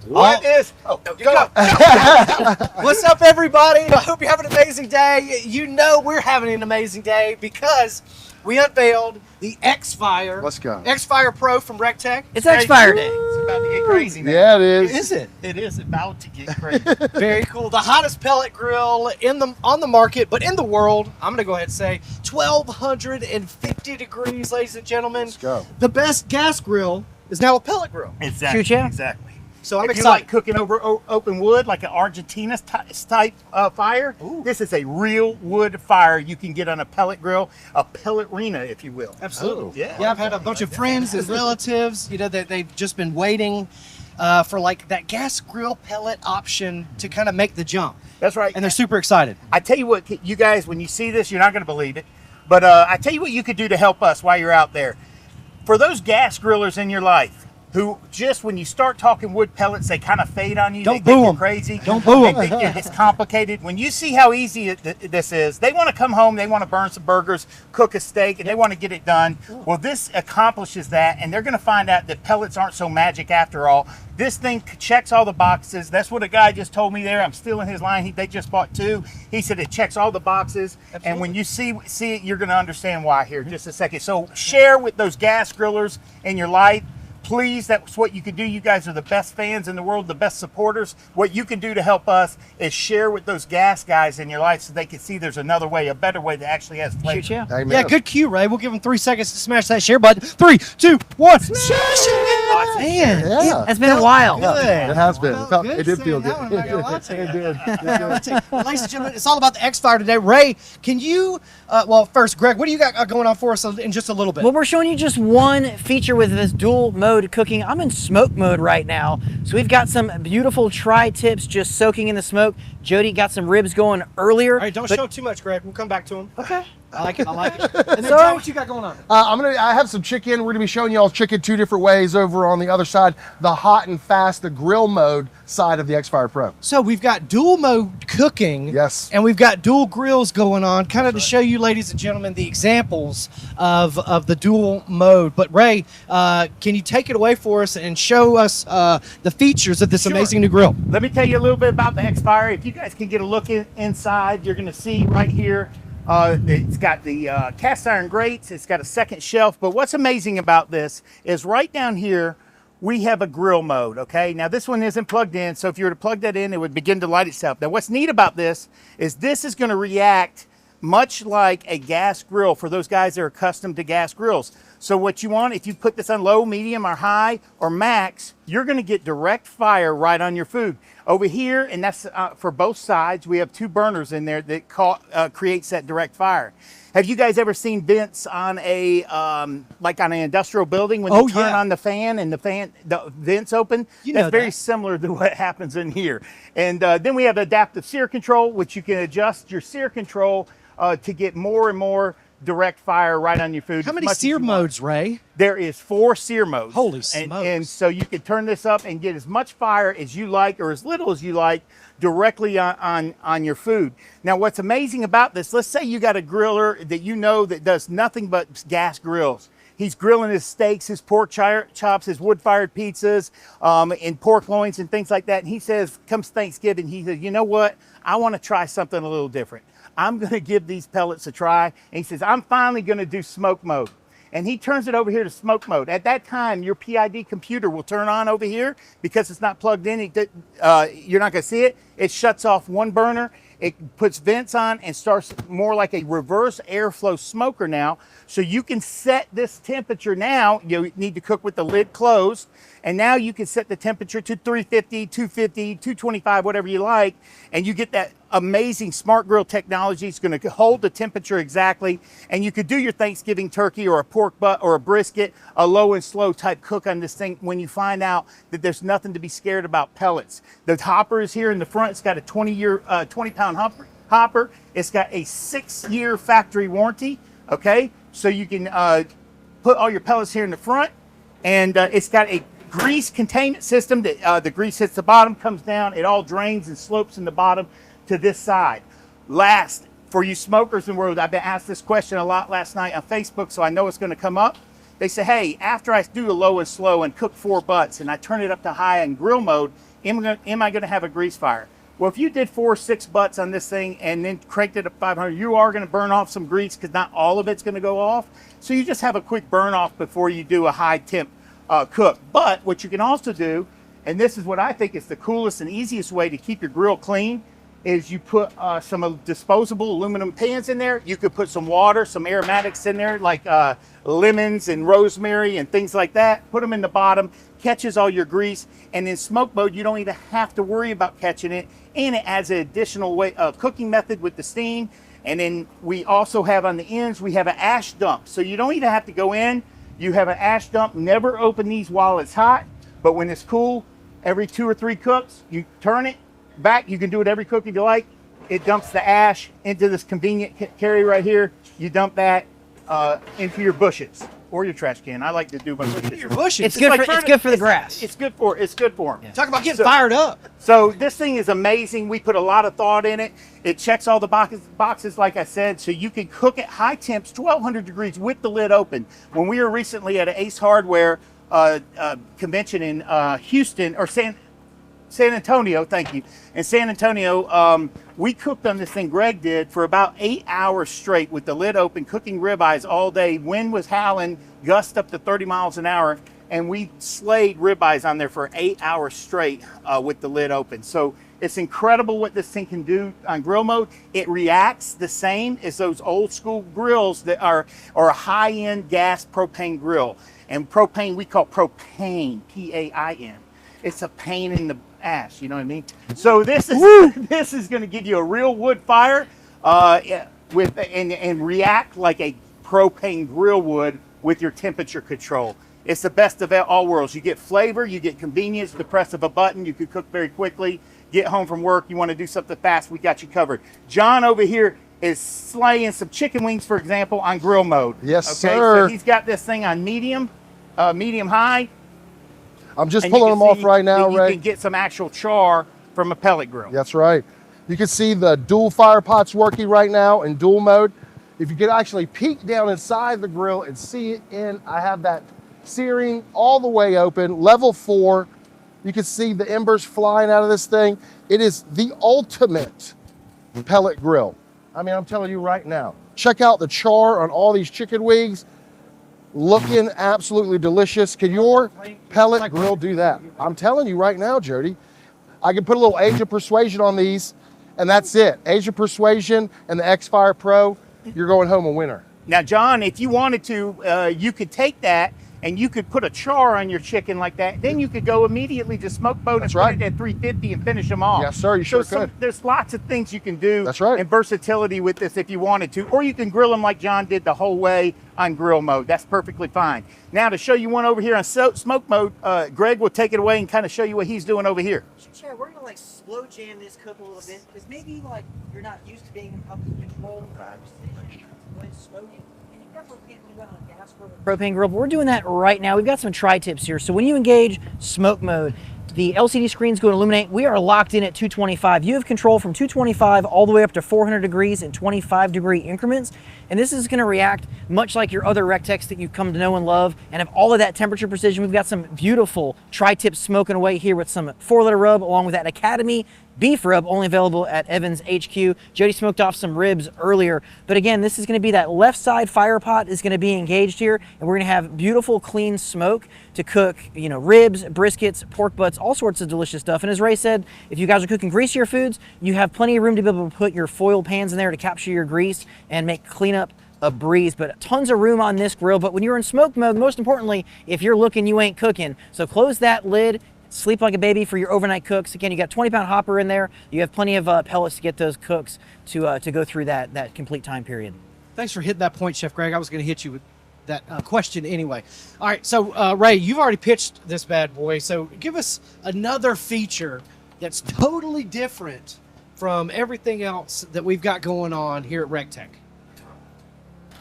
What's up, everybody? I hope you're having an amazing day. You know we're having an amazing day because we unveiled the X-Fire. Let's go. X-Fire Pro from recteq. It's X-Fire Day. It's about to get crazy now. Yeah, it is. Is it? It is about to get crazy. Very cool. The hottest pellet grill on the market, but in the world. I'm going to go ahead and say 1,250 degrees, ladies and gentlemen. Let's go. The best gas grill is now a pellet grill. Exactly. Shoot ya. Exactly. So I'm if you excited. like cooking over open wood, like an Argentina type fire, this is a real wood fire you can get on a pellet grill, a pellet arena, if you will. Absolutely. Yeah. I've had a bunch of friends and relatives, you know, that they've just been waiting for like that gas grill pellet option to kind of make the jump. That's right. And they're super excited. I tell you what, you guys, when you see this, you're not going to believe it. But I tell you what you could do to help us while you're out there. For those gas grillers in your life, who just when you start talking wood pellets, they kind of fade on you. Don't they boo think you're them. crazy. Don't boo them. They think it's complicated. When you see how easy this is, they want to come home, they want to burn some burgers, cook a steak, and they want to get it done. Well, this accomplishes that, and they're going to find out that pellets aren't so magic after all. This thing checks all the boxes. That's what a guy just told me there. I'm stealing his line. They just bought two. He said it checks all the boxes. Absolutely. And when you see it, you're going to understand why here in just a second. So share with those gas grillers in your life. Please, that's what you can do. You guys are the best fans in the world, the best supporters. What you can do to help us is share with those gas guys in your life so they can see there's another way, a better way that actually has flavor. Shoot ya. Amen. Yeah, good cue, Ray. We'll give them 3 seconds to smash that share button. 3, 2, 1. Smash it! Man, Yeah. It's been a while. good. It has been. Felt It did feel saying good. that one, I'm not gonna lie to you. It did. Ladies and gentlemen, it's all about the X-Fire today. Ray, can you, well, first, Greg, what do you got going on for us in just a little bit? Well, we're showing you just one feature with this dual mode cooking. I'm in smoke mode right now. So we've got some beautiful tri-tips just soaking in the smoke. Jody got some ribs going earlier. All right, don't show too much, Greg. We'll come back to him. Okay. I like it. I like it. And then, So- John, what you got going on? I have some chicken. We're gonna be showing y'all chicken two different ways over on the other side, the hot and fast, the grill mode side of the X-Fire Pro. So we've got dual mode cooking. Yes. And we've got dual grills going on, kind of to show you, ladies and gentlemen, the examples of the dual mode. But Ray, can you take it away for us and show us the features of this Sure. amazing new grill? Let me tell you a little bit about the X-Fire. If you guys can get a look inside, you're going to see right here, it's got the cast iron grates. It's got a second shelf. But what's amazing about this is right down here, we have a grill mode, okay? Now, this one isn't plugged in, so if you were to plug that in, it would begin to light itself. Now, what's neat about this is going to react much like a gas grill for those guys that are accustomed to gas grills. So what you want, if you put this on low, medium, or high, or max, you're going to get direct fire right on your food. Over here, and that's for both sides, we have 2 burners in there that creates that direct fire. Have you guys ever seen vents on a like on an industrial building when they turn on the fan and the vents open? That's very similar to what happens in here. And then we have adaptive sear control, which you can adjust your sear control to get more and more direct fire right on your food. How many sear modes, Ray? There is 4 sear modes. Holy smokes. And so you can turn this up and get as much fire as you like or as little as you like directly on your food. Now, what's amazing about this, let's say you got a griller that you know that does nothing but gas grills. He's grilling his steaks, his pork chops, his wood-fired pizzas, and pork loins and things like that. And he says, comes Thanksgiving, he says, you know what? I want to try something a little different. I'm going to give these pellets a try. And he says, I'm finally going to do smoke mode. And he turns it over here to smoke mode. At that time, your PID computer will turn on over here because it's not plugged in. You're not going to see it. It shuts off one burner. It puts vents on and starts more like a reverse airflow smoker now. So you can set this temperature now. You need to cook with the lid closed. And now you can set the temperature to 350, 250, 225, whatever you like. And you get that amazing smart grill technology. It's going to hold the temperature exactly. And you could do your Thanksgiving turkey or a pork butt or a brisket, a low and slow type cook on this thing when you find out that there's nothing to be scared about pellets. The hopper is here in the front. It's got a 20-pound hopper. It's got a 6-year factory warranty, okay? So you can put all your pellets here in the front. And it's got a grease containment system that the grease hits the bottom, comes down, it all drains and slopes in the bottom to this side. Last, for you smokers in the world, I've been asked this question a lot last night on Facebook, so I know it's going to come up. They say, hey, after I do a low and slow and cook 4 butts and I turn it up to high in grill mode, am I going to have a grease fire? Well, if you did 4 or 6 butts on this thing and then cranked it up 500, you are going to burn off some grease because not all of it's going to go off. So you just have a quick burn off before you do a high temp cook. But what you can also do, and this is what I think is the coolest and easiest way to keep your grill clean, is you put some disposable aluminum pans in there. You could put some water, some aromatics in there, like lemons and rosemary and things like that. Put them in the bottom, catches all your grease. And in smoke mode, you don't even have to worry about catching it. And it adds an additional way cooking method with the steam. And then we also have on the ends, we have an ash dump. So you don't even have to go in. You have an ash dump. Never open these while it's hot. But when it's cool, every 2 or 3 cooks, you turn it back. You can do it every cook if you like. It dumps the ash into this convenient carry right here. You dump that into your bushes or your trash can. I like to do my bushes. Your bushes. It's good for the grass. It's good for them. Yeah. Talk about getting fired up. So this thing is amazing. We put a lot of thought in it. It checks all the boxes, like I said, so you can cook at high temps, 1200 degrees with the lid open. When we were recently at an Ace Hardware convention in Houston, or San Antonio, thank you. In San Antonio, we cooked on this thing, Greg did, for about 8 hours straight with the lid open, cooking ribeyes all day. Wind was howling, gust up to 30 miles an hour, and we slayed ribeyes on there for 8 hours straight with the lid open. So it's incredible what this thing can do on grill mode. It reacts the same as those old school grills that are a high-end gas propane grill. And propane, we call propane, P-A-I-N. It's a pain in the ass, you know what I mean? So this is going to give you a real wood fire and react like a propane grill would with your temperature control. It's the best of all worlds. You get flavor, you get convenience, the press of a button, you can cook very quickly, get home from work, you want to do something fast, we got you covered. John over here is slaying some chicken wings, for example, on grill mode. Yes, okay, sir. So he's got this thing on medium high. I'm just pulling them off right now, you Ray. can get some actual char from a pellet grill. That's right. You can see the dual fire pots working right now in dual mode. If you could actually peek down inside the grill and see it I have that searing all the way open, level 4. You can see the embers flying out of this thing. It is the ultimate pellet grill. I mean, I'm telling you right now. Check out the char on all these chicken wings. Looking absolutely delicious. Can your pellet grill do that? I'm telling you right now, Jody. I can put a little Age of Persuasion on these, and that's it. Age of Persuasion and the X-Fire Pro, you're going home a winner. Now, John, if you wanted to, you could take that and you could put a char on your chicken like that. Then you could go immediately to smoke mode and put it at 350 and finish them off. Yes, sir, you sure could. There's lots of things you can do. That's right. And versatility with this if you wanted to. Or you can grill them like John did the whole way on grill mode. That's perfectly fine. Now, to show you one over here on smoke mode, Greg will take it away and kind of show you what he's doing over here. Sure, we're gonna like slow jam this cook a little bit because maybe like you're not used to being up in control when smoking. Propane grill, but we're doing that right now. We've got some tri-tips here. So when you engage smoke mode, the LCD screen's going to illuminate. We are locked in at 225. You have control from 225 all the way up to 400 degrees in 25-degree increments. And this is going to react much like your other recteqs that you've come to know and love and have all of that temperature precision. We've got some beautiful tri-tips smoking away here with some 4-letter rub along with that Academy beef rub, only available at Evans HQ. Jody smoked off some ribs earlier, but again, this is going to be that left side fire pot is going to be engaged here, and we're going to have beautiful, clean smoke to cook, you know, ribs, briskets, pork butts, all sorts of delicious stuff. And as Ray said, if you guys are cooking greasier foods, you have plenty of room to be able to put your foil pans in there to capture your grease and make cleanup a breeze. But tons of room on this grill. But when you're in smoke mode, most importantly, if you're looking, you ain't cooking. So close that lid. Sleep like a baby for your overnight cooks. Again, you got 20-pound hopper in there. You have plenty of pellets to get those cooks to go through that complete time period. Thanks for hitting that point, Chef Greg. I was going to hit you with that question anyway. All right, so Ray, you've already pitched this bad boy. So give us another feature that's totally different from everything else that we've got going on here at recteq.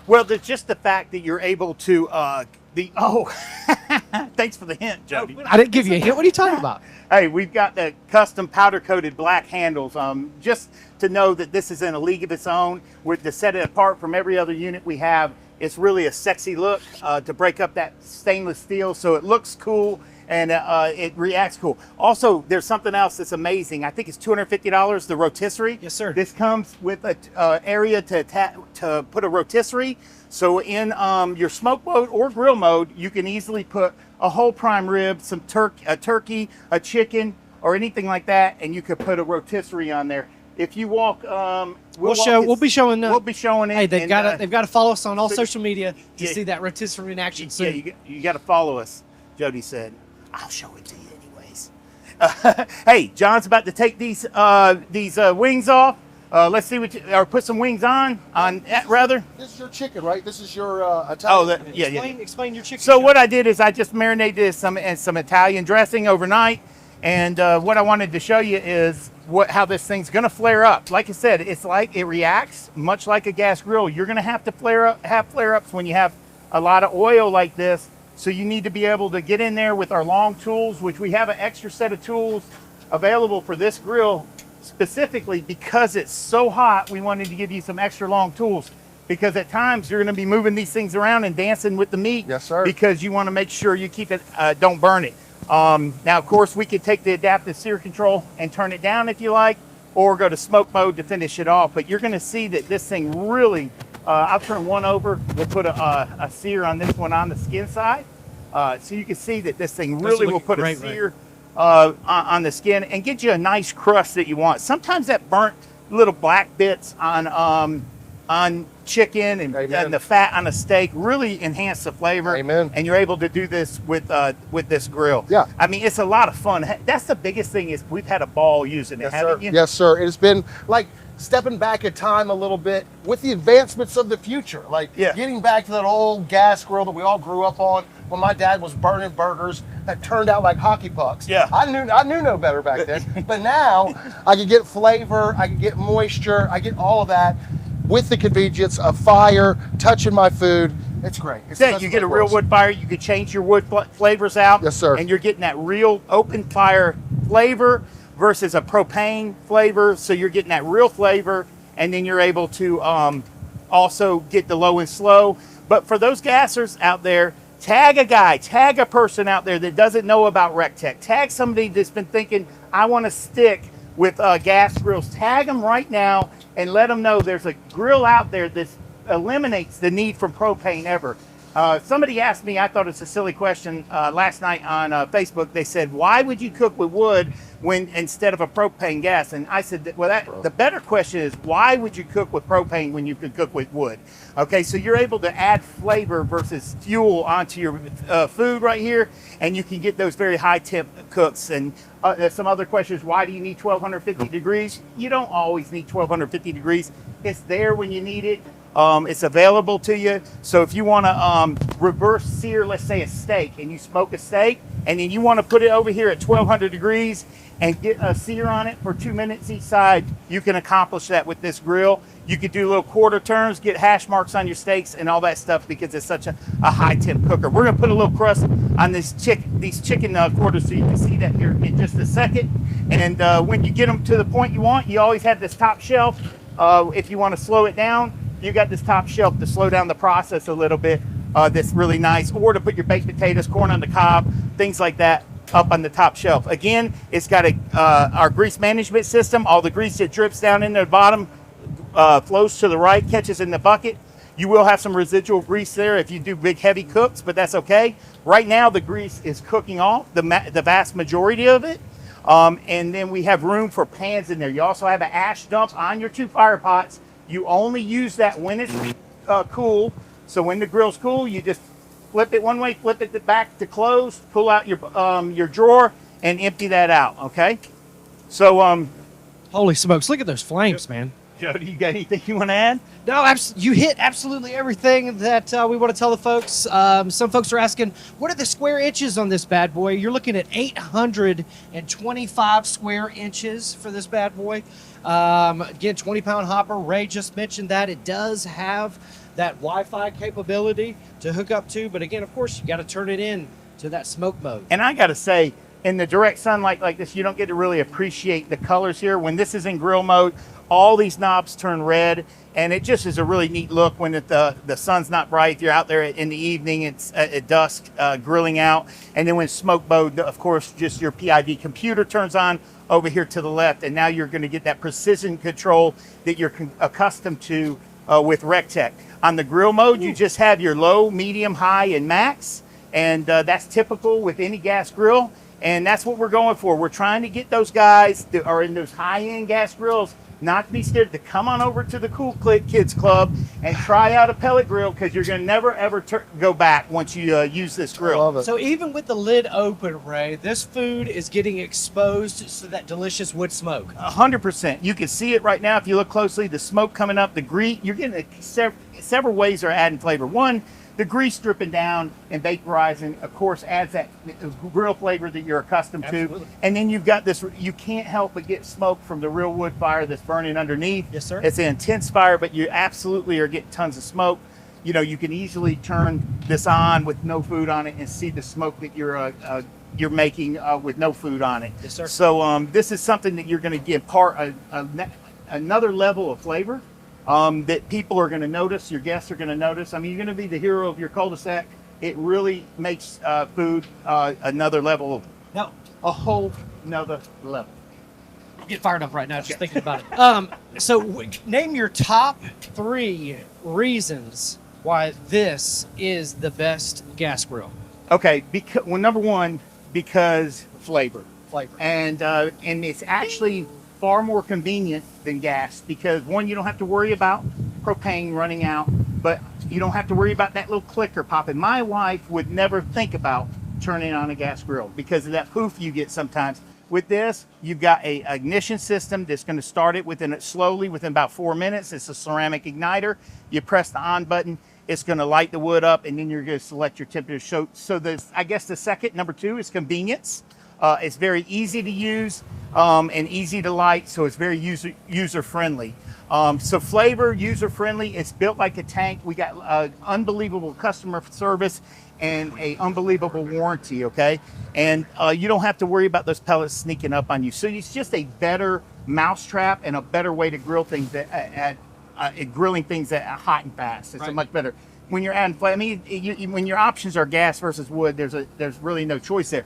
Well, there's just the fact that you're able to thanks for the hint, Jody. I didn't give you a hint. What are you talking about? Hey, we've got the custom powder-coated black handles, just to know that this is in a league of its own. To set it apart from every other unit we have, It's really a sexy look to break up that stainless steel, so it looks cool and it reacts cool. Also, there's something else that's amazing. I think it's $250, the rotisserie. Yes, sir. This comes with a area to put a rotisserie. So in your smoke mode or grill mode, you can easily put a whole prime rib, some a turkey, a chicken, or anything like that, and you could put a rotisserie on there. If you walk, we'll be showing. We'll be showing it. Hey, they've got to follow us on all so- social media to yeah. see that rotisserie in action Yeah, soon. you got to follow us. Jody said, "I'll show it to you anyways." Hey, John's about to take these wings off. Let's see or put some wings on that rather. This is your chicken, right? This is your Italian. Oh, yeah. Explain your chicken. So chef. what I did is I just marinated some Italian dressing overnight, and what I wanted to show you is how this thing's gonna flare up. Like I said, it's like it reacts much like a gas grill. You're gonna have to have flare-ups when you have a lot of oil like this. So you need to be able to get in there with our long tools, which we have an extra set of tools available for this grill specifically because it's so hot. We wanted to give you some extra long tools because at times you're going to be moving these things around and dancing with the meat. Yes, sir. Because you want to make sure you keep it, don't burn it. Now, of course, we could take the adaptive sear control and turn it down if you like, or go to smoke mode to finish it off. But you're going to see that this thing really, I'll turn one over. We'll put a sear on this one on the skin side. So you can see that this thing really will put a sear on the skin and get you a nice crust that you want. Sometimes that burnt little black bits on chicken and the fat on a steak really enhance the flavor. Amen. And you're able to do this with this grill. Yeah. I mean, it's a lot of fun. That's the biggest thing is we've had a ball using it, Yes, haven't sir. you? Yes, sir. It has been like stepping back in time a little bit with the advancements of the future. Like getting back to that old gas grill that we all grew up on when my dad was burning burgers that turned out like hockey pucks. Yeah. I knew no better back then. But now I can get flavor, I can get moisture, I get all of that with the convenience of fire, touching my food. It's great. It's You get a real wood fire. You could change your wood flavors out. Yes, sir. And you're getting that real open fire flavor versus a propane flavor. So you're getting that real flavor, and then you're able to also get the low and slow. But for those gassers out there, tag a person out there that doesn't know about recteq. Tag somebody that's been thinking, I want to stick with gas grills. Tag them right now and let them know there's a grill out there that eliminates the need for propane ever. Somebody asked me, I thought it's a silly question last night on Facebook. They said, why would you cook with wood when instead of a propane gas? And I said, well, the better question is, why would you cook with propane when you could cook with wood? Okay, so you're able to add flavor versus fuel onto your food right here, and you can get those very high temp cooks. And there's some other questions. Why do you need 1250 degrees? You don't always need 1250 degrees. It's there when you need it. It's available to you. So if you want to reverse sear, let's say a steak, and you smoke a steak, and then you want to put it over here at 1200 degrees and get a sear on it for 2 minutes each side, you can accomplish that with this grill. You could do little quarter turns, get hash marks on your steaks and all that stuff because it's such a high temp cooker. We're gonna put a little crust on these chicken quarters so you can see that here in just a second. And when you get them to the point you want, you always have this top shelf. If you want to slow it down, you got this top shelf to slow down the process a little bit. That's really nice. Or to put your baked potatoes, corn on the cob, things like that up on the top shelf. Again, it's got our grease management system. All the grease that drips down into the bottom flows to the right, catches in the bucket. You will have some residual grease there if you do big heavy cooks, but that's okay. Right now the grease is cooking off, the vast majority of it. And then we have room for pans in there. You also have an ash dump on your 2 fire pots. You only use that when it's cool. So when the grill's cool, you just flip it one way, flip it back to close, pull out your drawer and empty that out, okay? So holy smokes, look at those flames, man. Jody, you got anything you want to add? No, you hit absolutely everything that we want to tell the folks. Some folks are asking, what are the square inches on this bad boy? You're looking at 825 square inches for this bad boy. Again, 20-pound hopper. Ray just mentioned that. It does have that Wi-Fi capability to hook up to, but again, of course, you got to turn it in to that smoke mode. And I got to say, in the direct sunlight like this, you don't get to really appreciate the colors here. When this is in grill mode, all these knobs turn red, and it just is a really neat look when the sun's not bright. You're out there in the evening, it's at dusk, grilling out. And then when smoke mode, of course, just your PID computer turns on over here to the left, and now you're going to get that precision control that you're accustomed to with recteq. On the grill mode, you just have your low, medium, high, and max, and that's typical with any gas grill. And that's what we're going for. We're trying to get those guys that are in those high-end gas grills not to be scared to come on over to the Cool Kids Club and try out a pellet grill, because you're going to never, ever go back once you use this grill. I love it. So even with the lid open, Ray, this food is getting exposed to that delicious wood smoke. 100%. You can see it right now if you look closely. The smoke coming up, the grease. You're getting several ways they're adding flavor. One, the grease dripping down and vaporizing, of course, adds that grill flavor that you're accustomed Absolutely. to. And then you've got this, you can't help but get smoke from the real wood fire that's burning underneath. Yes, sir. It's an intense fire, but you absolutely are getting tons of smoke. You know, you can easily turn this on with no food on it and see the smoke that you're making with no food on it. Yes, sir. So this is something that you're going to get another level of flavor. That people are going to notice, your guests are going to notice. I mean, you're going to be the hero of your cul-de-sac. It really makes food another level, No, a whole nother level. get fired up right now just thinking about it. So name your top 3 reasons why this is the best gas grill. Okay, well, number one, because flavor. Flavor. And it's actually far more convenient than gas, because one, you don't have to worry about propane running out, but you don't have to worry about that little clicker popping. My wife would never think about turning on a gas grill because of that poof you get sometimes. With this, you've got a ignition system that's going to start it slowly within about 4 minutes. It's a ceramic igniter. You press the on button, it's going to light the wood up, and then you're going to select your temperature. So I guess the second, number 2, is convenience. It's very easy to use and easy to light, so it's very user friendly. So flavor, user friendly. It's built like a tank. We got unbelievable customer service and a unbelievable warranty. Okay, and you don't have to worry about those pellets sneaking up on you. So it's just a better mousetrap and a better way to grill things at grilling things at hot and fast. It's a much better. When you're adding flavor, I mean, when your options are gas versus wood, there's really no choice there.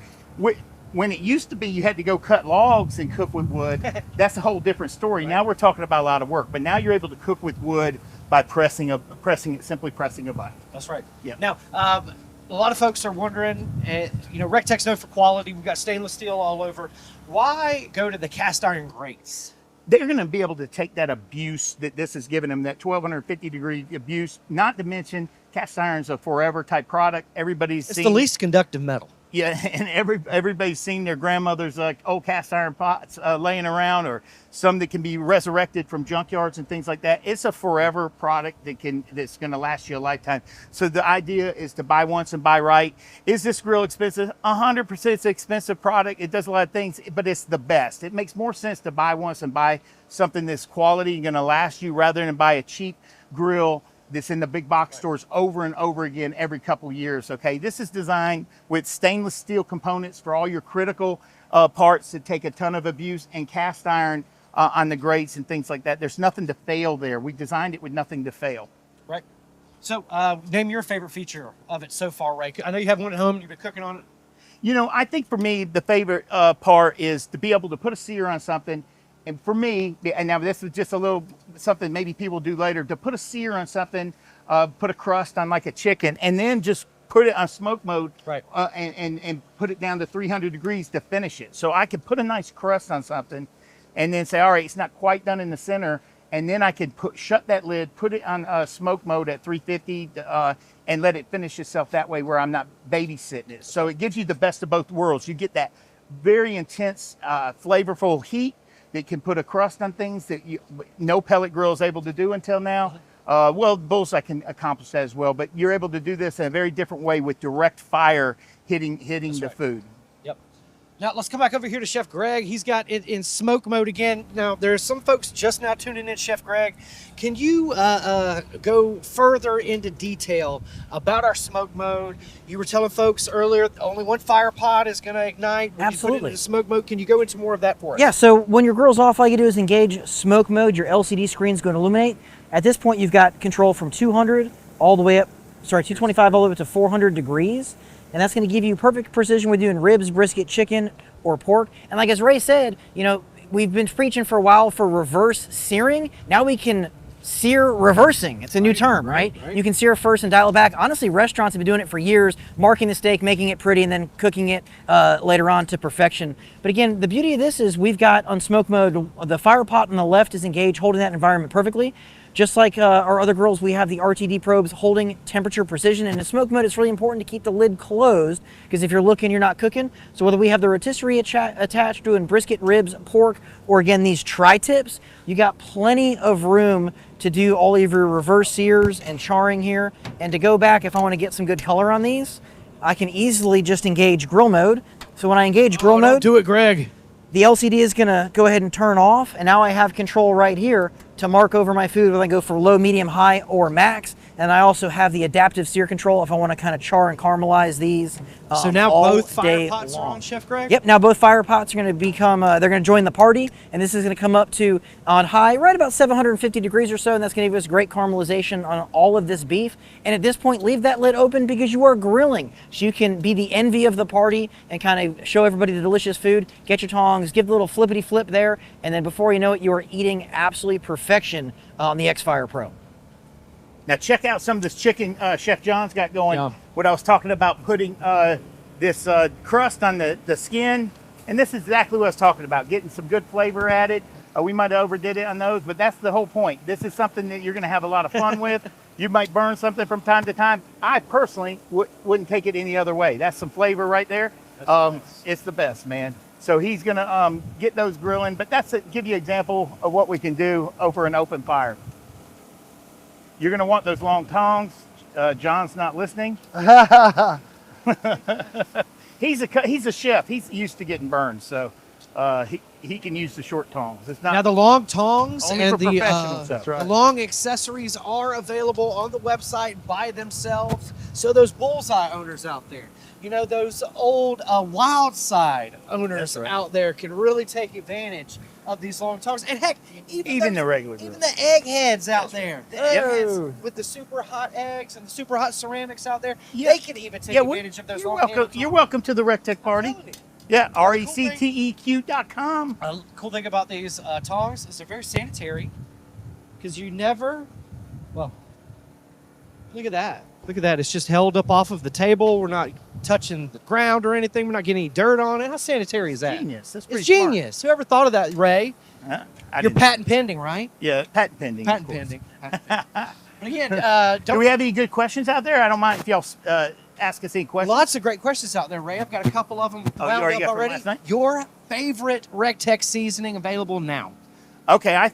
When it used to be you had to go cut logs and cook with wood, that's a whole different story. Right. Now we're talking about a lot of work, but now you're able to cook with wood by simply pressing a button. That's right. Yeah. Now, a lot of folks are wondering, recteq's known for quality. We've got stainless steel all over. Why go to the cast iron grates? They're going to be able to take that abuse that this has given them, that 1250 degree abuse, not to mention cast iron's a forever type product. Everybody's It's the least conductive metal. Yeah, and everybody's seen their grandmother's old cast iron pots laying around, or some that can be resurrected from junkyards and things like that. It's a forever product that's going to last you a lifetime. So the idea is to buy once and buy right. Is this grill expensive? 100% it's an expensive product. It does a lot of things, but it's the best. It makes more sense to buy once and buy something that's quality and going to last you, rather than buy a cheap grill that's in the big box stores over and over again every couple years. Okay, this is designed with stainless steel components for all your critical parts that take a ton of abuse, and cast iron on the grates and things like that. There's nothing to fail there. We designed it with nothing to fail. Right. So name your favorite feature of it so far, Ray. I know you have one at home, you've been cooking on it. You know, I think for me, the favorite part is to be able to put a sear on something. And for me, and now this is just a little something maybe people do later, to put a sear on something, put a crust on like a chicken, and then just put it on smoke mode, right? And put it down to 300 degrees to finish it. So I could put a nice crust on something and then say, all right, it's not quite done in the center. And then I could shut that lid, put it on smoke mode at 350 and let it finish itself that way, where I'm not babysitting it. So it gives you the best of both worlds. You get that very intense, flavorful heat that can put a crust on things that no pellet grill is able to do until now. Well, bullseye can accomplish that as well, but you're able to do this in a very different way with direct fire hitting the food. Yep. Now let's come back over here to Chef Greg. He's got it in smoke mode again. Now there's some folks just now tuning in. Chef Greg, can you go further into detail about our smoke mode? You were telling folks earlier only one fire pot is going to ignite. When Absolutely. You put it into smoke mode. Can you go into more of that for us? Yeah, so when your grill's off, all you do is engage smoke mode. Your LCD screen's going to illuminate. At this point, you've got control from 225 all the way up to 400 degrees. And that's going to give you perfect precision with doing ribs, brisket, chicken, or pork. And like as Ray said, you know, we've been preaching for a while for reverse searing. Now we can sear reversing. It's a new term, right? You can sear first and dial it back. Honestly, restaurants have been doing it for years, marking the steak, making it pretty, and then cooking it later on to perfection. But again, the beauty of this is we've got on smoke mode, the fire pot on the left is engaged, holding that environment perfectly. Just like our other grills, we have the RTD probes holding temperature precision. And in smoke mode, it's really important to keep the lid closed because if you're looking, you're not cooking. So whether we have the rotisserie attached doing brisket, ribs, pork, or again, these tri-tips, you got plenty of room to do all of your reverse sears and charring here. And to go back, if I want to get some good color on these, I can easily just engage grill mode. So when I engage grill mode, do it, Greg. the LCD is going to go ahead and turn off, and now I have control right here to mark over my food whether I go for low, medium, high, or max. And I also have the adaptive sear control if I want to kind of char and caramelize these. So now all both fire day pots are long. on, Chef Greg? Yep, now both fire pots are going to become, they're going to join the party, and this is going to come up to, on high, right about 750 degrees or so, and that's going to give us great caramelization on all of this beef. And at this point, leave that lid open because you are grilling. So you can be the envy of the party and kind of show everybody the delicious food. Get your tongs, give the little flippity flip there, and then before you know it, you are eating absolutely perfection on the X-Fire Pro. Now check out some of this chicken Chef John's got going. Yum. What I was talking about, putting this crust on the skin. And this is exactly what I was talking about, getting some good flavor at it. We might have overdid it on those, but that's the whole point. This is something that you're gonna have a lot of fun with. You might burn something from time to time. I personally wouldn't take it any other way. That's some flavor right there. It's the best, man. So he's gonna get those grilling, but that's to give you an example of what we can do over an open fire. You're gonna want those long tongs. John's not listening. He's a chef. He's used to getting burned, so he can use the short tongs. It's not Now the long tongs only and for the, professionals. That's the long accessories are available on the website by themselves. So those bullseye owners out there, you know, those old wild side owners That's right. out there can really take advantage of these long tongs. And heck, Even the regular even grill. the eggheads out there, the Yep. eggheads with the super hot eggs and the super hot ceramics out there, Yeah. they can even take advantage of those You're long welcome. handled You're tongs. welcome to the recteq party. I'm telling you. Yeah, Cool recteq.com. Cool thing about these tongs is they're very sanitary because you never, well, look at that. Look at that. It's just held up off of the table. We're not touching the ground or anything. We're not getting any dirt on it. How sanitary is that? Genius. That's pretty It's genius. Whoever thought of that, Ray? Smart. I You're didn't- patent pending, right? Yeah, patent pending. of Patent course. pending. But again, Do don't, we have any good questions out there? I don't mind if y'all ask us any questions. lots of great questions out there, Ray. I've got a couple of them Oh, you wound already up got from already. last night? Your favorite recteq seasoning available now? Okay,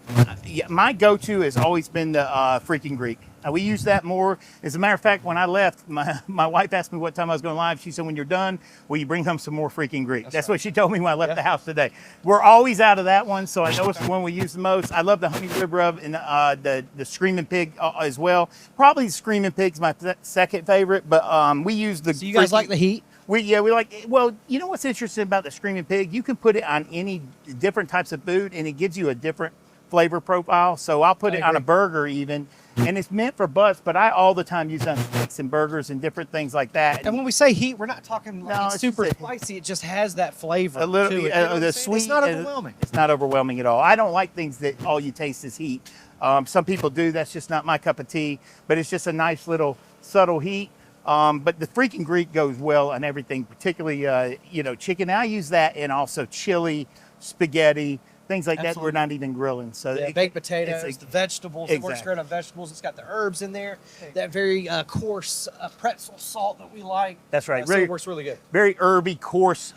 yeah, my go-to has always been the freaking Greek. We use that more. As a matter of fact, when I left, my wife asked me what time I was going live. She said, when you're done, will you bring home some more freaking Greek? That's what she told me when I left the house today. We're always out of that one, so I know it's the one we use the most. I love the honey rib rub and the screaming pig as well. Probably the screaming pig's my second favorite, but we use the So you guys freaking- like the heat? we like, well, you know what's interesting about the screaming pig? You can put it on any different types of food and it gives you a different flavor profile. So I'll put I it on a agree. burger even, and it's meant for butts, but I all the time use it on steaks and burgers and different things like that. And when we say heat, we're not talking like No, it's it's super just spicy. It just has that flavor. A little, to it. You know what the I'm saying? sweet. It's not overwhelming. It's not overwhelming at all. I don't like things that all you taste is heat. Some people do. That's just not my cup of tea. But it's just a nice little subtle heat. But the freaking Greek goes well on everything, particularly chicken. I use that in also chili, spaghetti, things like that. Absolutely. We're not even grilling. So Yeah, it- baked potatoes, it's the vegetables. It works Exactly. great on vegetables. It's got the herbs in there. That very coarse pretzel salt that we like. That's right. So Really- it works really good. very herby, coarse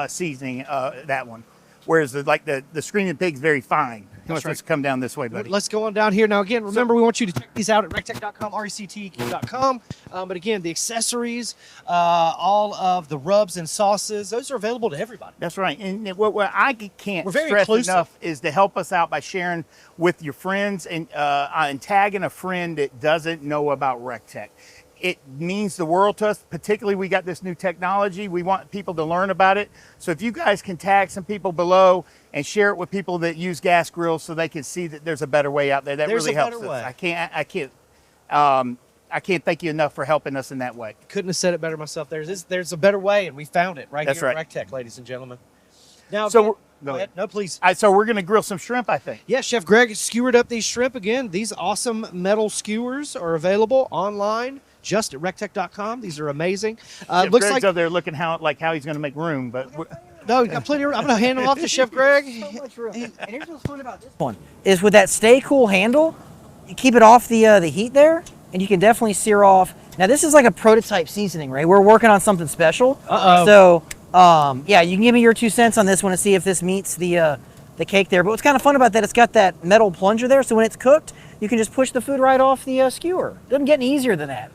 seasoning, that one. whereas the Screaming Pig's very fine. That's Let's come down this way, buddy. Let's go on down here. Now, again, remember, we want you to check these out at recteq.com, recteq.com. But again, the accessories, all of the rubs and sauces, those are available to everybody. That's right. And what I can't We're very stress inclusive. enough is to help us out by sharing with your friends and tagging a friend that doesn't know about recteq. It means the world to us. Particularly, we got this new technology. We want people to learn about it. So if you guys can tag some people below and share it with people that use gas grills so they can see that there's a better way out there, that There's really a helps better us. way. I can't thank you enough for helping us in that way. Couldn't have said it better myself. There's a better way, and we found it right That's here right. at recteq, ladies and gentlemen. Now, So again, we're- go ahead. No, please. So we're going to grill some shrimp, I think. Yeah, Chef Greg skewered up these shrimp again. These awesome metal skewers are available online just at recteq.com. These are amazing. Chef Looks Greg's like over there looking how he's going to make room, but no, you got plenty of room. I'm going to hand them off to Chef Greg. So much room. And here's what's fun about this one is with that stay cool handle, you keep it off the heat there, and you can definitely sear off. Now this is like a prototype seasoning, right? We're working on something special. So yeah, you can give me your 2 cents on this one to see if this meets the cake there. But what's kind of fun about that, it's got that metal plunger there, so when it's cooked, you can just push the food right off the skewer. Doesn't get any easier than that.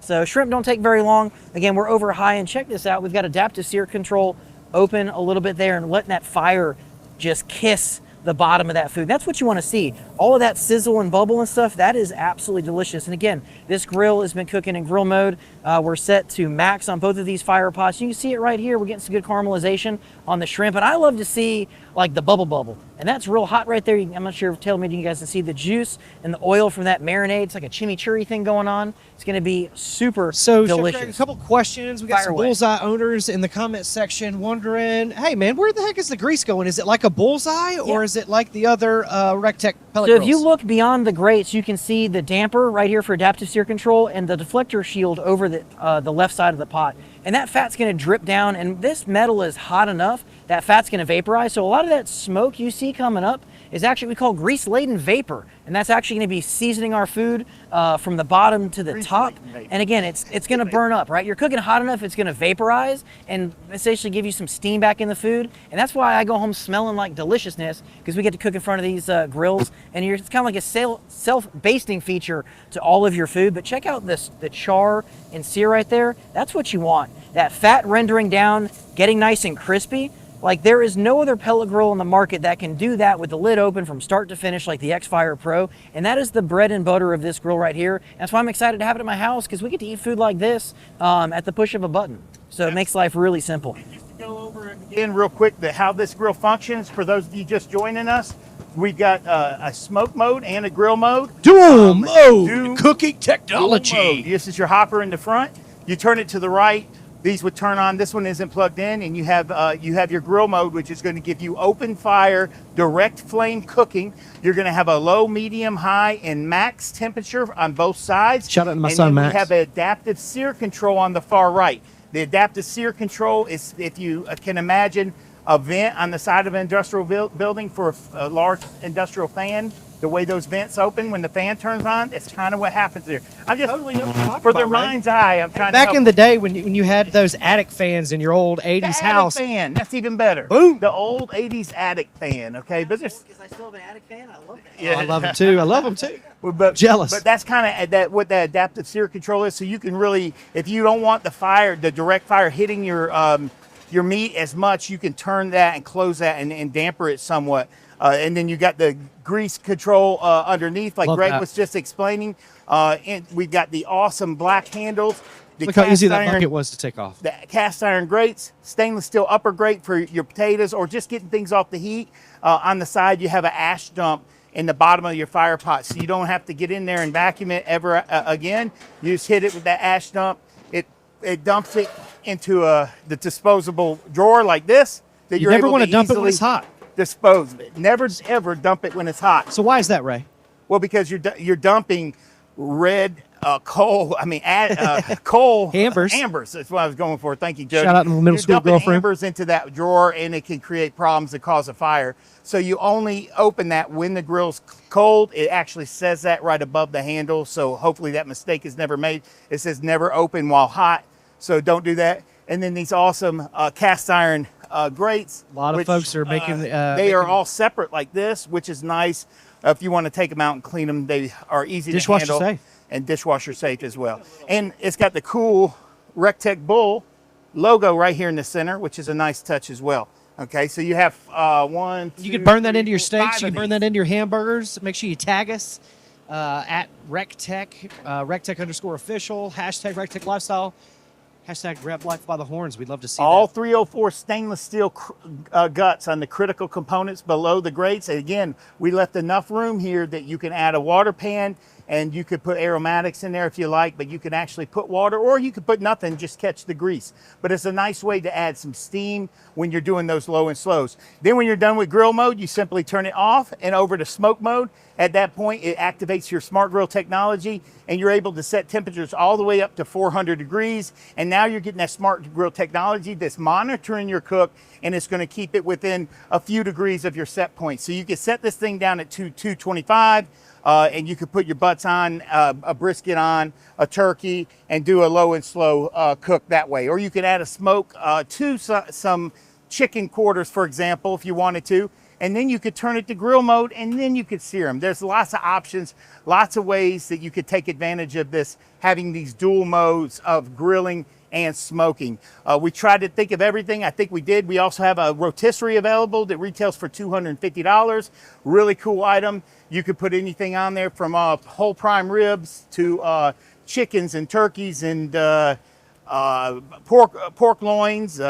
So shrimp don't take very long. Again, we're over high, and check this out. We've got adaptive sear control open a little bit there and letting that fire just kiss the bottom of that food. That's what you want to see. All of that sizzle and bubble and stuff, that is absolutely delicious. And again, this grill has been cooking in grill mode. We're set to max on both of these fire pots. You can see it right here. We're getting some good caramelization on the shrimp. And I love to see like the bubble. And that's real hot right there. I'm not sure if television you guys can see the juice and the oil from that marinade. It's like a chimichurri thing going on. It's going to be super So, delicious. Chef Greg, a couple questions. We got Fire some away. bullseye owners in the comment section wondering, hey, man, where the heck is the grease going? Is it like a bullseye or is it like the other recteq pellet So grills? if you look beyond the grates, you can see the damper right here for adaptive sear control and the deflector shield over the left side of the pot. And that fat's going to drip down, and this metal is hot enough that fat's going to vaporize. So a lot of that smoke you see coming up is actually what we call grease-laden vapor, and that's actually going to be seasoning our food from the bottom to the top. vapor. And again, it's going to burn up, right? You're cooking hot enough, it's going to vaporize and essentially give you some steam back in the food. And that's why I go home smelling like deliciousness, because we get to cook in front of these grills, and it's kind of like a self-basting feature to all of your food. But check out the char and sear right there. That's what you want. That fat rendering down, getting nice and crispy. Like, there is no other pellet grill on the market that can do that with the lid open from start to finish like the X-Fire Pro. And that is the bread and butter of this grill right here. That's why I'm excited to have it at my house, because we get to eat food like this at the push of a button. So it makes life really simple. just to go over again real quick how this grill functions for those of you just joining us. We've got a smoke mode and a grill mode. dual mode dual- cooking Dual technology. mode. This is your hopper in the front. You turn it to the right. These would turn on. This one isn't plugged in, and you have your grill mode, which is going to give you open fire, direct flame cooking. You're going to have a low, medium, high, and max temperature on both sides. Shout out to my and son, then Max. We have adaptive sear control on the far right. The adaptive sear control is, if you can imagine, a vent on the side of an industrial building for a large industrial fan. The way those vents open when the fan turns on, it's kind of what happens there. I'm just Totally know what you're talking for about, their right? mind's eye. I'm trying to Back help. in the day when you had those attic fans in your old 80s The house. attic fan. That's even better. Boom. The old 80s attic fan. Okay, but there's Because I still have an attic fan, I love that. Oh, I love them too. I love them too. but Jealous. But that's kind of what the adaptive sear control is. So you can really, if you don't want the direct fire hitting your meat as much, you can turn that and close that and damper it somewhat. And then you got the grease control underneath, like Love Greg that. was just explaining. And we've got the awesome black handles. The Look how easy cast that iron- bucket was to take off. the cast iron grates, stainless steel upper grate for your potatoes or just getting things off the heat. On the side, you have an ash dump in the bottom of your fire pot, so you don't have to get in there and vacuum it ever again. You just hit it with that ash dump. It dumps it into the disposable drawer like this. That You you're never able want to dump it when easily it's hot. Dispose of it. Never ever dump it when it's hot. So why is that, Ray? Well, because you're dumping red coal. I mean, coal Ambers. Ambers. That's what I was going for. Thank you, Jody. Shout out to my middle You're school dumping girlfriend. Ambers into that drawer, and it can create problems that cause a fire. So you only open that when the grill's cold. It actually says that right above the handle. So hopefully that mistake is never made. It says never open while hot. So don't do that. And then these awesome cast iron grates. A lot of which, folks are making. they making are all separate like this, which is nice. If you want to take them out and clean them, they are easy to Dishwasher handle. safe. And dishwasher safe as well. And it's got the cool recteq bull logo right here in the center, which is a nice touch as well. Okay, so you have one, two, You can burn that three, into your four, steaks. You can burn that into your hamburgers. Make sure you tag us at recteq, recteq_official, hashtag recteq lifestyle, hashtag rep life by the horns. We'd love to see all that. 304 stainless steel guts on the critical components below the grates. And again, we left enough room here that you can add a water pan, and you could put aromatics in there if you like, but you can actually put water, or you could put nothing, just catch the grease. But it's a nice way to add some steam when you're doing those low and slows. Then when you're done with grill mode, you simply turn it off and over to smoke mode. At that point, it activates your smart grill technology, and you're able to set temperatures all the way up to 400 degrees. And now you're getting that smart grill technology that's monitoring your cook, and it's going to keep it within a few degrees of your set point. So you can set this thing down at 225. And you could put your butts on, a brisket on, a turkey, and do a low and slow cook that way. Or you could add a smoke to some chicken quarters, for example, if you wanted to. And then you could turn it to grill mode, and then you could sear them. There's lots of options, lots of ways that you could take advantage of this, having these dual modes of grilling and smoking. We tried to think of everything. I think we did. We also have a rotisserie available that retails for $250. Really cool item. You could put anything on there from whole prime ribs to chickens and turkeys and pork loins,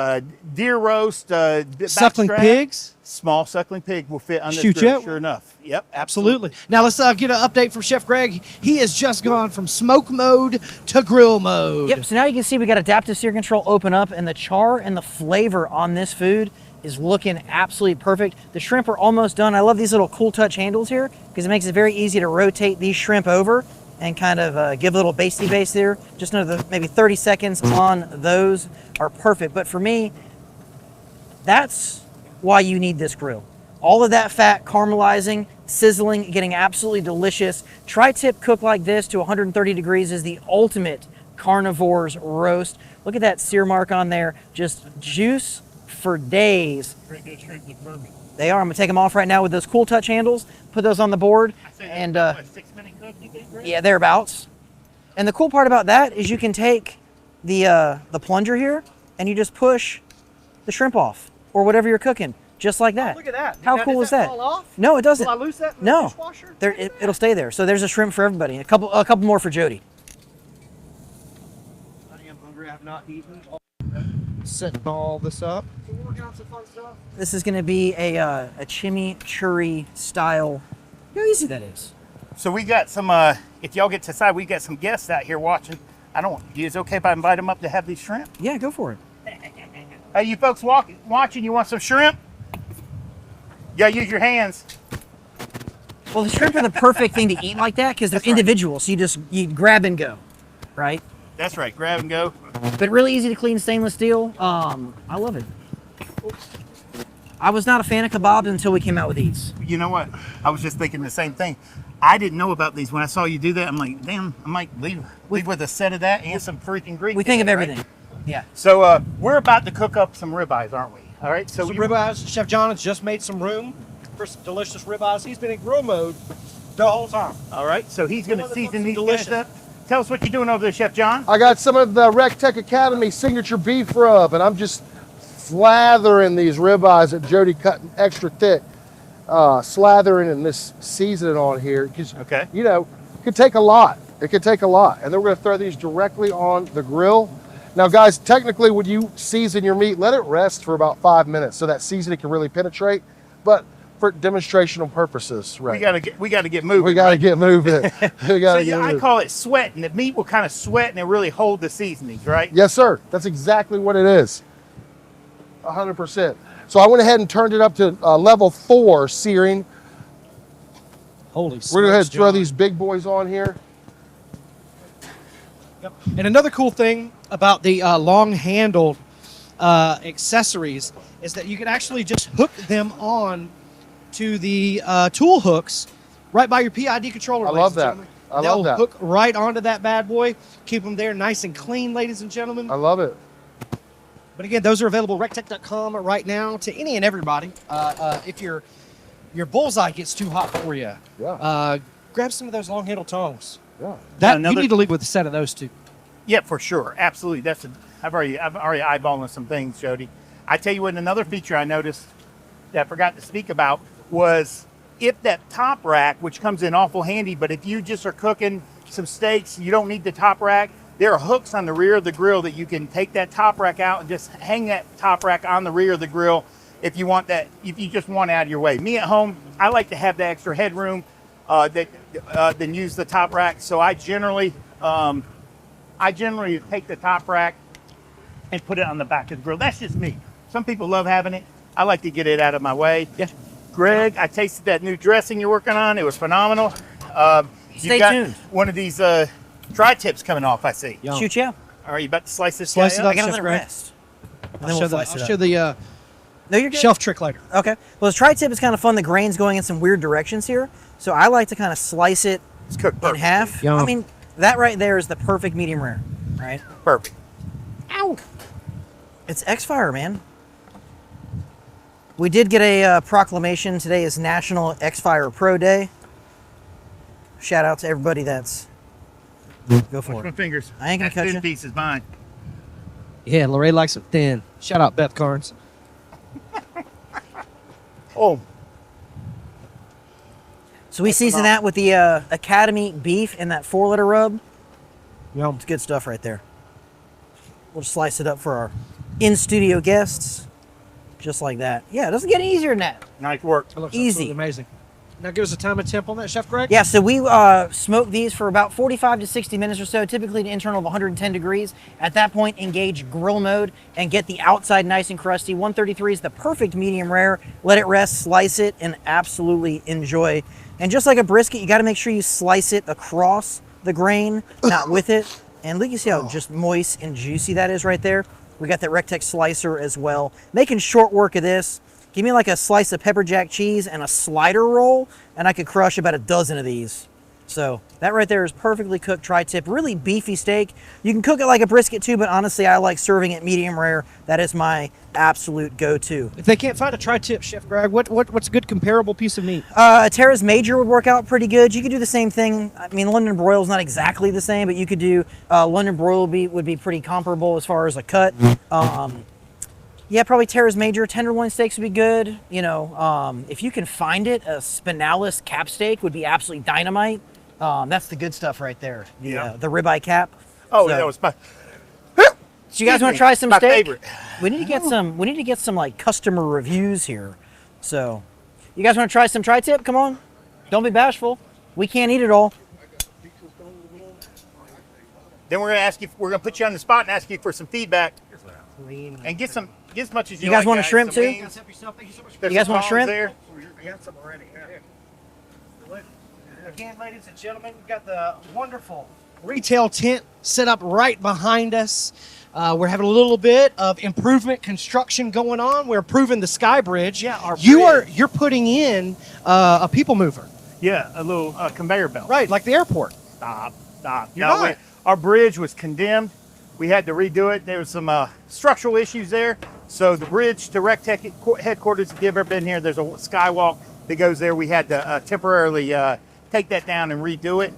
deer roast, Suckling backstrap. pigs. Small suckling pig will fit on this Shoot grill, ya. sure enough. Yep, Absolutely. Now let's get an update from Chef Greg. He has just gone from smoke mode to grill mode. Yep, so now you can see we got adaptive sear control open up, and the char and the flavor on this food is looking absolutely perfect. The shrimp are almost done. I love these little cool touch handles here because it makes it very easy to rotate these shrimp over and kind of give a little basty base there. Just another maybe 30 seconds on those are perfect. But for me, that's why you need this grill. All of that fat caramelizing, sizzling, getting absolutely delicious. Tri-tip cook like this to 130 degrees is the ultimate carnivore's roast. Look at that sear mark on there. Just juice for days. They are. I'm gonna take them off right now with those cool touch handles, put those on the board, and 6-minute cook, you think, Greg? yeah, thereabouts. And the cool part about that is you can take the plunger here and you just push the shrimp off or whatever you're cooking, just like that. Look at that. How Now, cool does is that? fall off? No, it doesn't. Will I lose that in the No, dishwasher? there, it'll stay there. So there's a shrimp for everybody. A couple more for Jody. I am hungry. I have not eaten. Setting all this up. We're working on some fun stuff. This is going to be a chimichurri style. How easy that is. So we got some, if y'all get to decide, we got some guests out here watching. Is it okay if I invite them up to have these shrimp? Yeah, go for it. Hey, you folks watching, you want some shrimp? You gotta use your hands. Well, the shrimp are the perfect thing to eat like that because they're individual. So you grab and go, right? That's right, grab and go. But really easy to clean stainless steel. I love it. I was not a fan of kebabs until we came out with these. You know what? I was just thinking the same thing. I didn't know about these. When I saw you do that, I'm like, damn, I might leave with a set of that and some freaking Greek. We think of right? everything. Yeah. So we're about to cook up some ribeyes, aren't we? All right. So Some ribeyes. Chef John has just made some room for some delicious ribeyes. He's been in grill mode the whole time. all right. So he's gonna Well, season these delicious. guys up. Tell us what you're doing over there, Chef John. I got some of the recteq Academy signature beef rub, and I'm just slathering these ribeyes that Jody cut extra thick, slathering in this seasoning on here. Because, Okay. you know, it could take a lot. It could take a lot. And then we're going to throw these directly on the grill. Now, guys, technically, when you season your meat, let it rest for about 5 minutes so that seasoning can really penetrate. But for demonstrational purposes, right? We gotta get moving. We got to get moving. We So got to yeah, get I moving. call it sweating. The meat will kind of sweat and it really hold the seasonings, right? Yes, sir. That's exactly what it is. 100%. So I went ahead and turned it up to level 4 searing. Holy We're going to go ahead and smokes, throw John. these big boys on here. Yep. And another cool thing about the long-handled accessories is that you can actually just hook them on to the tool hooks right by your PID controller. I ladies love and that. gentlemen. I They'll love that. hook right onto that bad boy. Keep them there nice and clean, ladies and gentlemen. I love it. But again, those are available recteq.com right now to any and everybody. If your bullseye gets too hot for you, grab some of those long handle tongs. Yeah. You need to leave with a set of those too. Yeah, for sure. Absolutely. I've already eyeballing some things, Jody. I tell you what, another feature I noticed that I forgot to speak about was if that top rack, which comes in awful handy, but if you just are cooking some steaks, you don't need the top rack. There are hooks on the rear of the grill that you can take that top rack out and just hang that top rack on the rear of the grill if you want that, if you just want it out of your way. Me at home, I like to have the extra headroom than use the top rack. So I generally take the top rack and put it on the back of the grill. That's just me. Some people love having it. I like to get it out of my way. Yeah. Greg, I tasted that new dressing you're working on. It was phenomenal. Stay you got tuned. One of these tri-tips coming off, I see. Yum. Shoot, yeah. Are you about to slice this Slice guy it up? up. I gotta Chef let it Greg. rest. And I'll then show we'll the, slice I'll it up. show the No, you're good. shelf trick later. Okay. Well, this tri-tip is kind of fun. The grain's going in some weird directions here. So I like to kind of slice it It's cooked in perfect. half. Yum. I mean, that right there is the perfect medium rare, right? Perfect. Ow. It's X-Fire, man. We did get a proclamation. Today is National X-Fire Pro Day. Shout out to everybody that's... Go for My it. fingers. I ain't gonna That cut thin you. piece is mine. Yeah, Lorraine likes it thin. Shout out Beth Carnes. Oh, So we season that with the Academy beef and that 4-letter rub. Yum. It's good stuff right there. We'll just slice it up for our in-studio guests. Just like that. Yeah, it doesn't get any easier than that. nice work. It looks Easy. absolutely amazing. Now give us a time and temp on that, Chef Greg. Yeah, so we smoke these for about 45 to 60 minutes or so, typically an internal of 110 degrees. At that point, engage grill mode and get the outside nice and crusty. 133 is the perfect medium rare. Let it rest, slice it, and absolutely enjoy. And just like a brisket, you got to make sure you slice it across the grain, not with it. And look, you see how just moist and juicy that is right there. We got that recteq slicer as well. Making short work of this. Give me like a slice of pepper jack cheese and a slider roll, and I could crush about a dozen of these. So that right there is perfectly cooked tri-tip, really beefy steak. You can cook it like a brisket too, but honestly, I like serving it medium rare. That is my absolute go-to. If they can't find a tri-tip, Chef Greg, what's a good comparable piece of meat? A Terrace Major would work out pretty good. You could do the same thing. I mean, London broil is not exactly the same, but you could do London broil would be pretty comparable as far as a cut. Yeah, probably Terrace Major. Tenderloin steaks would be good. You know, if you can find it, a spinalis cap steak would be absolutely dynamite. That's the good stuff right there. The ribeye cap. Oh, So- that was my. So you guys want to try some My steak? favorite. We need to get some. We need to get some like customer reviews here. So, you guys want to try some tri-tip? Come on, don't be bashful. We can't eat it all. Then we're gonna ask you. We're gonna put you on the spot and ask you for some feedback and get as much as you. You guys like, want a shrimp Some too? wings. You guys want shrimp? There. Again, ladies and gentlemen, we've got the wonderful retail tent set up right behind us. We're having a little bit of improvement construction going on. We're improving the sky bridge. Yeah, our you're putting in a people mover, Yeah, a little conveyor belt. right? Like the airport. Stop. You're No, not. our bridge was condemned. We had to redo it. There was some structural issues there. So the bridge to recteq headquarters, if you've ever been here, there's a skywalk that goes there. We had to temporarily take that down and redo it.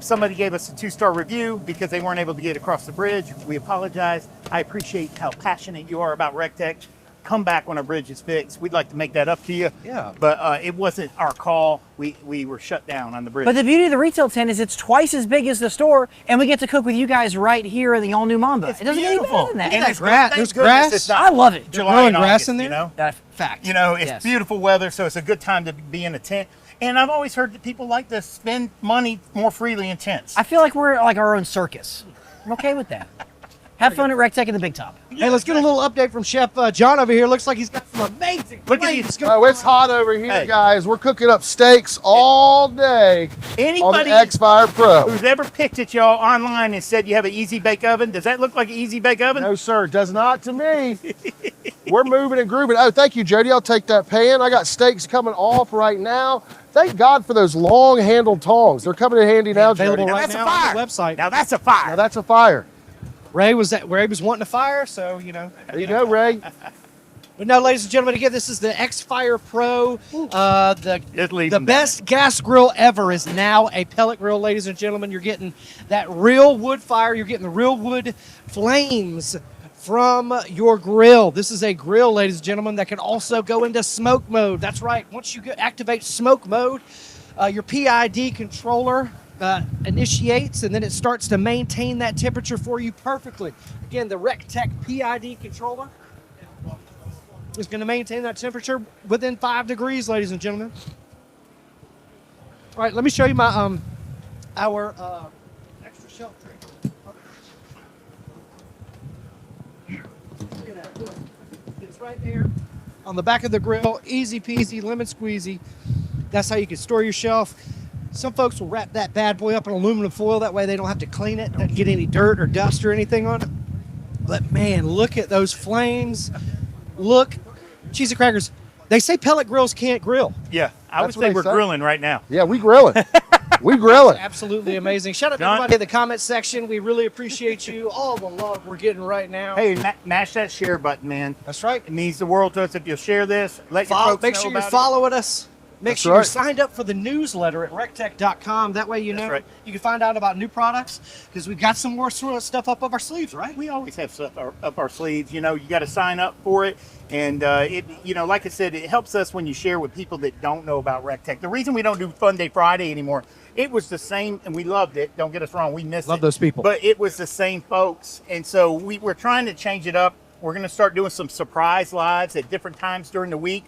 Somebody gave us a 2-star review because they weren't able to get across the bridge. We apologize. I appreciate how passionate you are about recteq. Come back when our bridge is fixed. We'd like to make that up to you. Yeah. But it wasn't our call. We were shut down on the bridge. But the beauty of the retail tent is it's twice as big as the store, and we get to cook with you guys right here in the all-new Mamba. It's It doesn't get any beautiful. better than that. And Isn't it's that great? There's thank goodness grass. it's not I love it. July growing and grass August, in there? You know? Fact. You know, it's Yes. beautiful weather, so it's a good time to be in a tent. And I've always heard that people like to spend money more freely in tents. I feel like we're like our own circus. I'm okay with that. Have fun at recteq in the big top. Hey, let's get a little update from Chef John over here. Looks like he's got some amazing Look at plates these- going Oh, it's hot over here, Hey. guys. We're cooking up steaks all day on Anybody the X-Fire Pro. who's ever picked at y'all online and said you have an easy bake oven, does that look like an easy bake oven? No, sir, it does not to me. We're moving and grooving. Oh, thank you, Jody. I'll take that pan. I got steaks coming off right now. Thank God for those long-handled tongs. They're coming in handy now, Jody. available right that's a now on fire. the website. Now that's a fire. Now that's a fire. Ray was wanting to fire, so you know. There you go, Ray. But no, ladies and gentlemen, again, this is the X-Fire Pro. The best gas grill ever is now a pellet grill, ladies and gentlemen. You're getting that real wood fire. You're getting the real wood flames from your grill. This is a grill, ladies and gentlemen, that can also go into smoke mode. That's right. Once you activate smoke mode, your PID controller initiates, and then it starts to maintain that temperature for you perfectly. Again, the recteq PID controller is going to maintain that temperature within 5 degrees, ladies and gentlemen. All right, let me show you my our extra shelf tray. Look at that. Look. It's right there on the back of the grill. Easy peasy, lemon squeezy. That's how you can store your shelf. Some folks will wrap that bad boy up in aluminum foil. That way they don't have to clean it, not get any dirt or dust or anything on it. But man, look at those flames. Look. Cheese and crackers. They say pellet grills can't grill. Yeah, I would That's what say they we're say. grilling right now. Yeah, we grilling. We grilling. Absolutely amazing. Shout out to John? everybody in the comment section. We really appreciate you. All the love we're getting right now. Hey, mash that share button, man. That's right. It means the world to us if you'll share this. Let your folks Make know sure you're about it. following us. Make That's sure you're right. signed up for the newsletter at recteq.com. That way you know right. you can find out about new products because we've got some more sort of stuff up our sleeves, right? We always have stuff up our sleeves. You know, you got to sign up for it. And it, you know, like I said, it helps us when you share with people that don't know about recteq. The reason we don't do Fun Day Friday anymore, it was the same, and we loved it. Don't get us wrong, we missed it. Love those people. But it was the same folks. And so we're trying to change it up. We're going to start doing some surprise lives at different times during the week,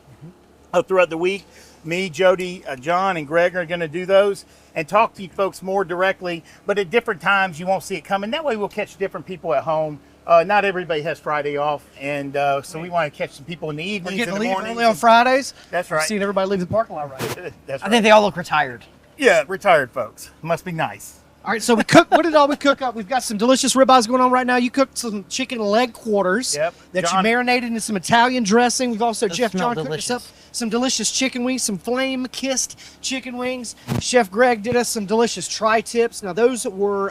throughout the week. Me, Jody, John, and Greg are going to do those and talk to you folks more directly. But at different times, you won't see it coming. That way, we'll catch different people at home. Not everybody has Friday off, and so we want to catch some people in the We're evenings, getting in to the leave mornings. early on Fridays. That's right. Seeing everybody leave the parking lot right. That's I right. think they all look retired. Yeah, retired folks. Must be nice. All right, so we cook. What did all we cook up? We've got some delicious ribeyes going on right now. You cooked some chicken leg quarters Yep. that John- you marinated in some Italian dressing. We've also, Those Chef smell John cooked us up delicious. some delicious chicken wings, some flame-kissed chicken wings. Chef Greg did us some delicious tri-tips. Now, those were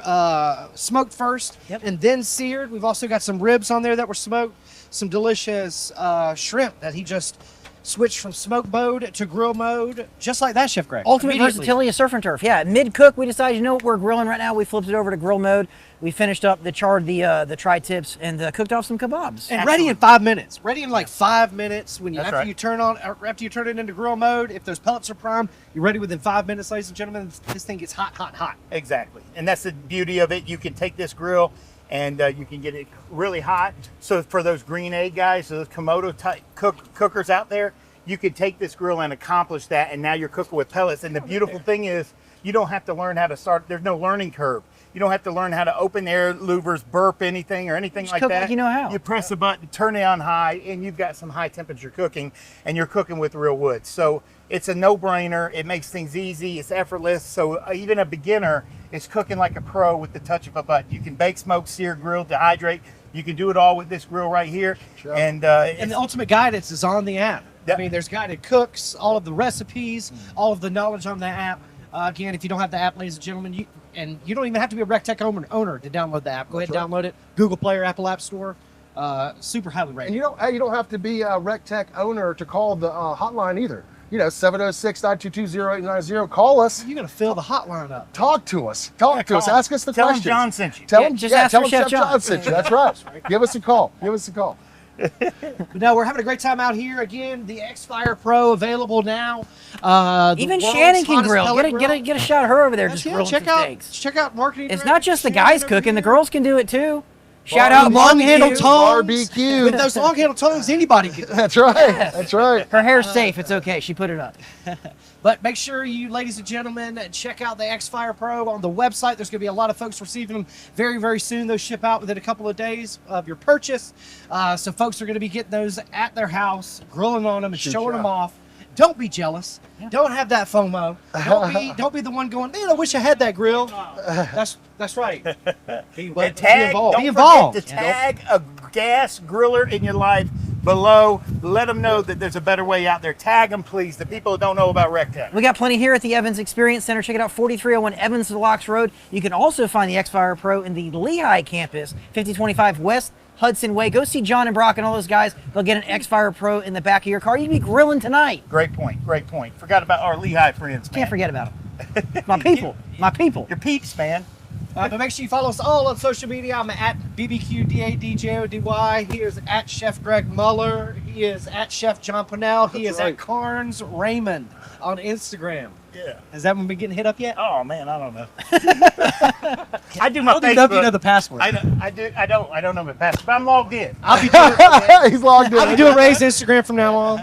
smoked first Yep. and then seared. We've also got some ribs on there that were smoked, some delicious shrimp that he just switched from smoke mode to grill mode, just like that, Chef Greg. Ultimate Immediately. versatility of surf and turf. Yeah, mid-cook, we decided, you know what, we're grilling right now. We flipped it over to grill mode. We finished up charred the tri-tips and cooked off some kebabs. And ready in 5 minutes. Ready in like 5 minutes when you That's after right. you turn it into grill mode. If those pellets are primed, you're ready within 5 minutes, ladies and gentlemen. This thing gets hot, hot, hot. Exactly. And that's the beauty of it. You can take this grill and you can get it really hot. So for those green egg guys, those Komodo type cookers out there, you could take this grill and accomplish that. And now you're cooking with pellets. And the beautiful thing is you don't have to learn how to start. There's no learning curve. You don't have to learn how to open air louvers, burp anything or anything Just like cook that. like you know how. You press a button, turn it on high, and you've got some high temperature cooking, and you're cooking with real wood. So it's a no-brainer. It makes things easy. It's effortless. So even a beginner is cooking like a pro with the touch of a button. You can bake, smoke, sear, grill, dehydrate. You can do it all with this grill right here. Sure. And And the ultimate guidance is on the app. Yep. I mean, there's guided cooks, all of the recipes, all of the knowledge on the app. Again, if you don't have the app, ladies and gentlemen, you don't even have to be a recteq owner to download the app. Go ahead and download it. Google Play or Apple App Store. Super highly rated. And you don't have to be a recteq owner to call the hotline either. You know, 706-922-0890. Call us. You're going to fill the hotline up. Talk to us. Talk to us. call. Ask us the Tell them questions. John sent you. Tell Yeah, them, just ask tell for them Chef John. sent you. That's right. Give us a call. Give us a call. But no, we're having a great time out here. Again, the X-Fire Pro available now. The Even world's Shannon can hottest grill. pellet Get a shot of her over there Yes, just yeah, grilling check some out, steaks. check out marketing. It's director not just the Shannon guys over cooking. The here. girls can do it too. Shout out Long handle Barbecue. tongs. Barbecue. With those long handle tongues, anybody can. That's right. That's right. Her hair's safe. It's okay. She put it up. But make sure you, ladies and gentlemen, check out the X-Fire Pro on the website. There's going to be a lot of folks receiving them very, very soon. Those ship out within a couple of days of your purchase. So folks are going to be getting those at their house, grilling on them and Shoot showing ya. them off. Don't be jealous. Don't have that FOMO. Don't be the one going, man, I wish I had that grill. That's right. Be And tag, involved. don't Be involved. forget to tag a gas griller in your life below. Let them know that there's a better way out there. Tag them, please, the people who don't know about recteq. We got plenty here at the Evans Experience Center. Check it out, 4301 Evans Locks Road. You can also find the X-Fire Pro in the Lehigh campus, 5025 West Hudson Way. Go see John and Brock and all those guys. They'll get an X-Fire Pro in the back of your car. You'd be grilling tonight. Great point, great point. Forgot about our Lehigh friends, man. Can't forget about them. My people, my people. Your peeps, man. But make sure you follow us all on social media. I'm at BBQDADJODY. He is at Chef Greg Muller. He is at Chef John Pennell. He is right. at Carnes Raymond on Instagram. Yeah. Has that one been getting hit up yet? Oh man, I don't know. I do my How do you know if you know Facebook. the password? I don't know my password, but I'm logged in. I'll be doing He's logged in. I'll be doing Ray's Instagram from now on.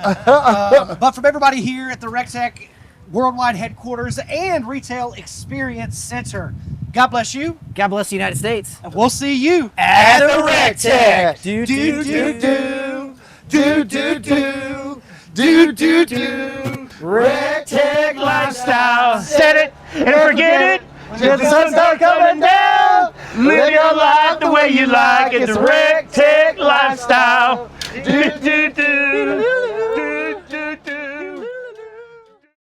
But from everybody here at the recteq Worldwide Headquarters and Retail Experience Center, God bless you, God bless the United States. and we'll see you At the recteq. Do, Do, do, do, do, do, do, do. recteq Lifestyle, set it and forget it. Till the sun starts coming down. Live your life the way you like. It's a recteq lifestyle. Do, do, do.